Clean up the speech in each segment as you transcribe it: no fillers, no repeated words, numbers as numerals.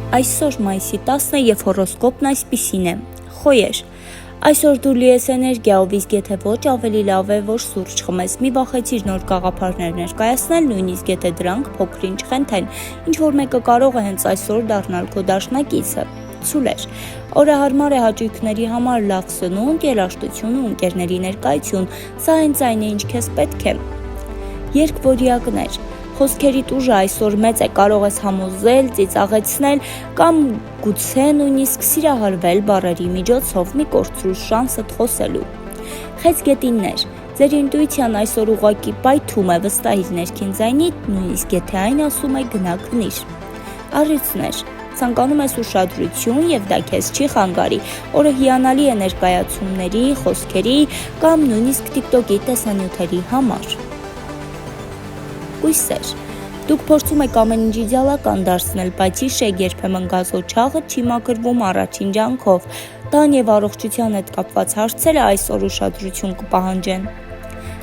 Այսօր մայիսի 10-ն է և հորոսկոպն այսպիսին է. Խոյեր, այսօր դու լի ես էներգիայով, իսկ եթե ոչ, ավելի լավ է, որ սուրճ խմես, մի վախեցիր նոր գաղափարներ ներկայացնել, նույնիսկ եթե դրանք փոքր-ինչ խենթեն, ինչ-որ մեկը կարող է հենց այսօր դառնալ քո դաշնակիցը։ Ցուլեր, օրը հարմար է հաճույքների համար, լավ սնունդ, երաժշտություն ու ընկերների ներկայություն, սա հենց այն է, ինչ քեզ պետք է։ Երկվորյակներ, խոսքերիդ ուժը այսօր մեծ է, կարող ես համոզել, ծիծաղեցնել կամ գուցե նույնիսկ սիրահարվել բառերի միջոցով, մի կորցրու շանսդ խոսելու։ Խեցգետիններ, ձեր ինտուիցիան այսօր ուղղակի պայթում է, վստահիր ներքին ձայնիդ, նույնիսկ եթե այն ասում է գնա քնիր։ Առյուծներ, ցանկանում ես ուշադրություն և դա քեզ չի խանգարի, օրը հիանալի է ներկայացումների, խոսքերի կամ նույնիսկ TikTok-ի տեսանյութերի համար։ Կույսեր, դուք փորձում եք ամեն ինչ իդեալական դարձնել, բայց հիշեք, երբեմն գազօջախը չի մաքրվում առաջին ջանքով, տան և առողջության հետ կապված հարցերը այսօր ուշադրություն կպահանջեն։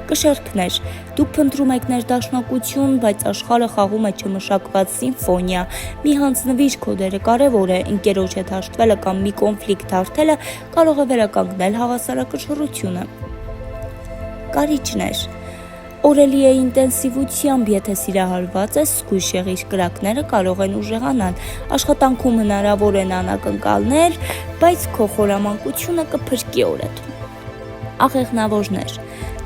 Կշեռքներ, դուք փնտրում եք ներդաշնակություն, բայց աշխարհը խաղում է չմշակված սիմֆոնիա, մի հանձնվիր, քո դերը կարևոր է, ընկերոջ հետ հաշտվելը կամ մի կոնֆլիկտ հարթելը կարող է վերականգնել հավասարակշռությունը։ Կարիճներ, օրը լի է ինտենսիվությամբ, եթե սիրահարված ես, զգույշ եղիր, կրակները կարող են ուժեղանալ, աշխատանքում հնարավոր են անակնկալներ, բայց քո խորամանկությունը կփրկի օրդ։ Աղեղնավորներ,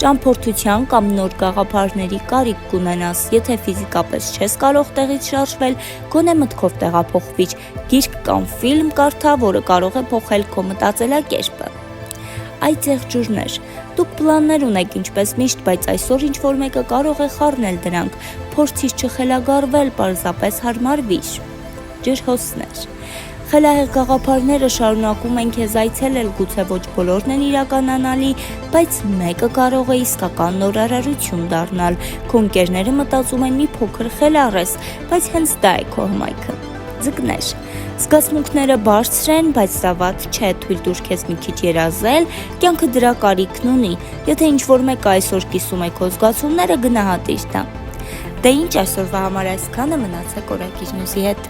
ճամփորդության կամ նոր գաղափարների կարիք կունենաս, եթե ֆիզիկապես չես կարող տեղից շարժվել, գոնե մտքով տեղափոխվիր, գիրք կամ ֆիլմ կարդա, որը կարող է փոխել քո մտածելակերպը։ Այծեղ ջուրներ, դուք պլաններ ունեք ինչպես միշտ, բայց այսօր ինչ-որ մեկը կարող է խառնել դրանք, փորձիր չխելագարվել, պարզապես հարմարվիր։ Ջրհոսներ, խելահեղ գաղափարները շարունակում են քեզ այցելել, գուցե ոչ բոլորն են իրականանալի, բայց մեկը կարող է իսկական նորարարություն դառնալ, քո ընկերները մտածում են մի փոքր խելառ ես, բայց հենց դա է քո հմայքը։ Ձկներ, զգացմունքները բարձր են, բայց սա վատ չէ, թույլ տուր քեզ մի քիչ երազել, կյանքը դրա կարիքն ունի, եթե ինչ-որ մեկը այսօր կիսում է քո զգացումները, գնահատիր դա։ Դե ինչ այսօրվա համար այսքանը, մնացեք օրագիր մյուսի հետ։